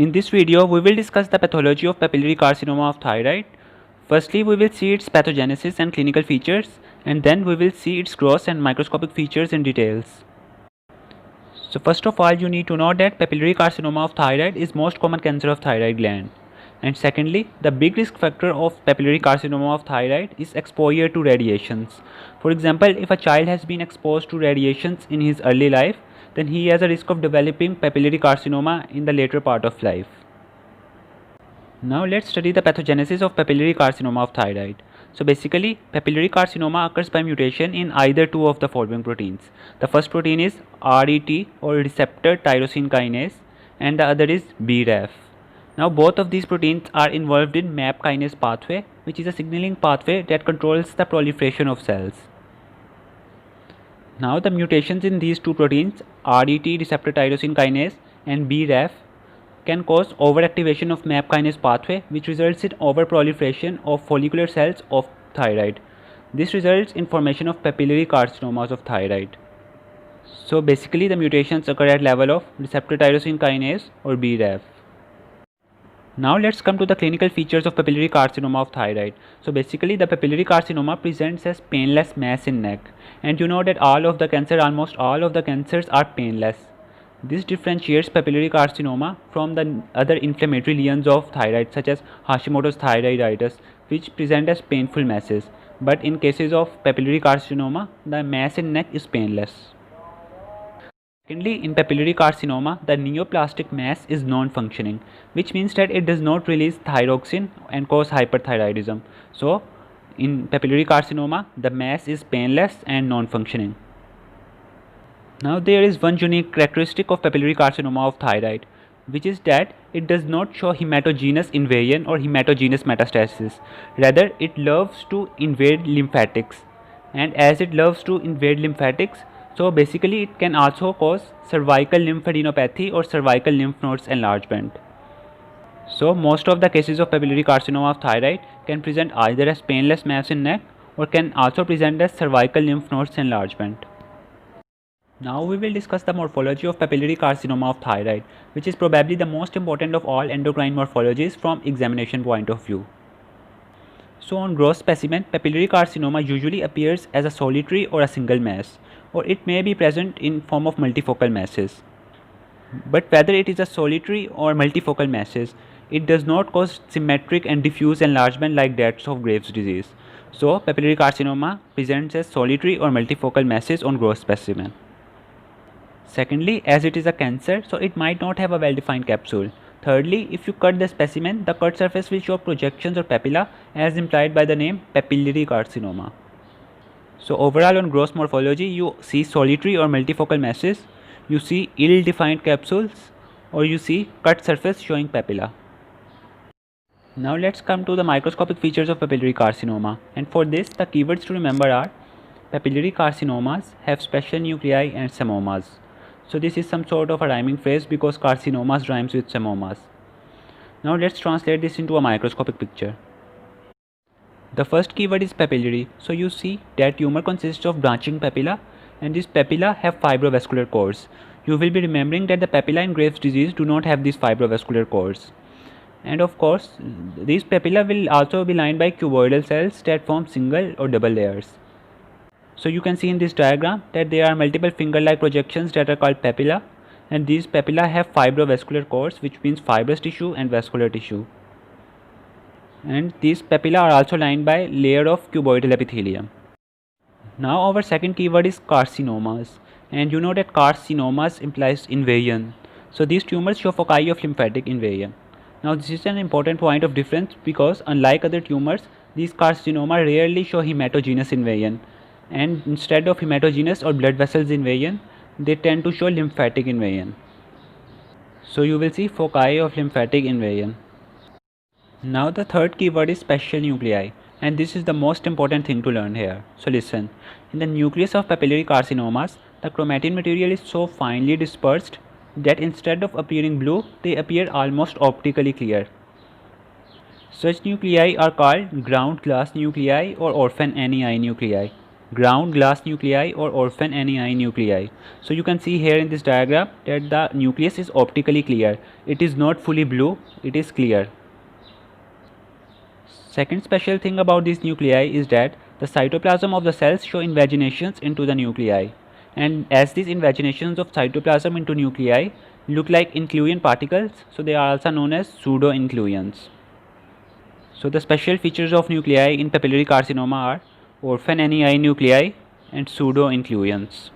In this video, we will discuss the pathology of papillary carcinoma of thyroid. Firstly, we will see its pathogenesis and clinical features, and then we will see its gross and microscopic features in details. So first of all, you need to know that papillary carcinoma of thyroid is most common cancer of thyroid gland. And secondly, the big risk factor of papillary carcinoma of thyroid is exposure to radiations. For example, if a child has been exposed to radiations in his early life, then he has a risk of developing papillary carcinoma in the later part of life. Now let's study the pathogenesis of papillary carcinoma of thyroid. So basically, papillary carcinoma occurs by mutation in either two of the following proteins. The first protein is RET or receptor tyrosine kinase, and the other is BRAF. Now both of these proteins are involved in MAP kinase pathway, which is a signaling pathway that controls the proliferation of cells. Now the mutations in these two proteins, RET receptor tyrosine kinase and BRAF, can cause overactivation of MAP kinase pathway, which results in overproliferation of follicular cells of thyroid. This results in formation of papillary carcinomas of thyroid. So basically the mutations occur at level of receptor tyrosine kinase or BRAF. Now let's come to the clinical features of papillary carcinoma of thyroid. So basically the papillary carcinoma presents as painless mass in neck, and you know that almost all of the cancers are painless. This differentiates papillary carcinoma from the other inflammatory lesions of thyroid such as Hashimoto's thyroiditis, which present as painful masses. But in cases of papillary carcinoma, the mass in neck is painless. Secondly, in papillary carcinoma, the neoplastic mass is non-functioning, which means that it does not release thyroxine and cause hyperthyroidism. So, in papillary carcinoma, the mass is painless and non-functioning. Now, there is one unique characteristic of papillary carcinoma of thyroid, which is that it does not show hematogenous invasion or hematogenous metastasis. Rather, it loves to invade lymphatics, and as it loves to invade lymphatics, so basically it can also cause cervical lymphadenopathy or cervical lymph nodes enlargement. So most of the cases of papillary carcinoma of thyroid can present either as painless mass in neck or can also present as cervical lymph nodes enlargement. Now we will discuss the morphology of papillary carcinoma of thyroid, which is probably the most important of all endocrine morphologies from examination point of view. So on gross specimen, papillary carcinoma usually appears as a solitary or a single mass, or it may be present in form of multifocal masses. But whether it is a solitary or multifocal masses, it does not cause symmetric and diffuse enlargement like that of Graves' disease. So papillary carcinoma presents as solitary or multifocal masses on gross specimen. Secondly, as it is a cancer, so it might not have a well-defined capsule. Thirdly, if you cut the specimen, the cut surface will show projections or papilla as implied by the name papillary carcinoma. So overall on gross morphology, you see solitary or multifocal masses, you see ill-defined capsules, or you see cut surface showing papilla. Now let's come to the microscopic features of papillary carcinoma, and for this the keywords to remember are papillary carcinomas have special nuclei and semomas. So this is some sort of a rhyming phrase because carcinomas rhymes with semomas. Now let's translate this into a microscopic picture. The first keyword is papillary. So you see that tumor consists of branching papilla, and these papilla have fibrovascular cores. You will be remembering that the papilla in Graves' disease do not have these fibrovascular cores. And of course, these papilla will also be lined by cuboidal cells that form single or double layers. So you can see in this diagram that there are multiple finger-like projections that are called papilla, and these papilla have fibrovascular cores, which means fibrous tissue and vascular tissue. And these papilla are also lined by layer of cuboidal epithelium. Now our second keyword is carcinomas, and you know that carcinomas implies invasion. So these tumors show foci of lymphatic invasion. Now this is an important point of difference because unlike other tumors, these carcinoma rarely show hematogenous invasion, and instead of hematogenous or blood vessels invasion, they tend to show lymphatic invasion. So you will see foci of lymphatic invasion. Now the third keyword is special nuclei, and this is the most important thing to learn here. So listen, in the nucleus of papillary carcinomas, the chromatin material is so finely dispersed that instead of appearing blue, they appear almost optically clear. Such nuclei are called ground glass nuclei or orphan ani nuclei. ground glass nuclei or orphan NEI nuclei. So you can see here in this diagram that the nucleus is optically clear. It is not fully blue, it is clear. Second special thing about these nuclei is that the cytoplasm of the cells show invaginations into the nuclei, and as these invaginations of cytoplasm into nuclei look like inclusion particles, so they are also known as pseudo-inclusions. So the special features of nuclei in papillary carcinoma are orphan NEI nuclei and pseudo-inclusions.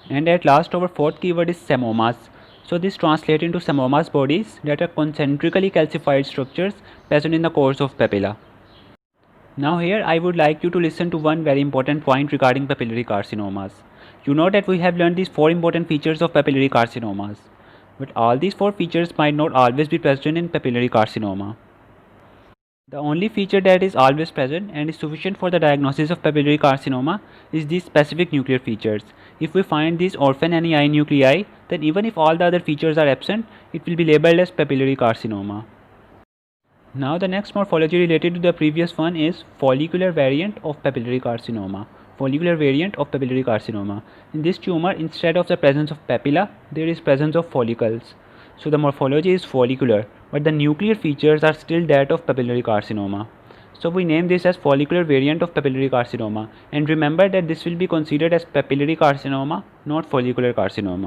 And at last, our fourth keyword is semomas. So this translates into semomas bodies that are concentrically calcified structures present in the course of papilla. Now here I would like you to listen to one very important point regarding papillary carcinomas. You know that we have learned these 4 important features of papillary carcinomas, but all these 4 features might not always be present in papillary carcinoma. The only feature that is always present and is sufficient for the diagnosis of papillary carcinoma is these specific nuclear features. If we find these orphan NEI nuclei, then even if all the other features are absent, it will be labeled as papillary carcinoma. Now the next morphology related to the previous one is follicular variant of papillary carcinoma. Follicular variant of papillary carcinoma. In this tumor, instead of the presence of papilla, there is presence of follicles. So the morphology is follicular, but the nuclear features are still that of papillary carcinoma. So we name this as follicular variant of papillary carcinoma, and remember that this will be considered as papillary carcinoma, not follicular carcinoma.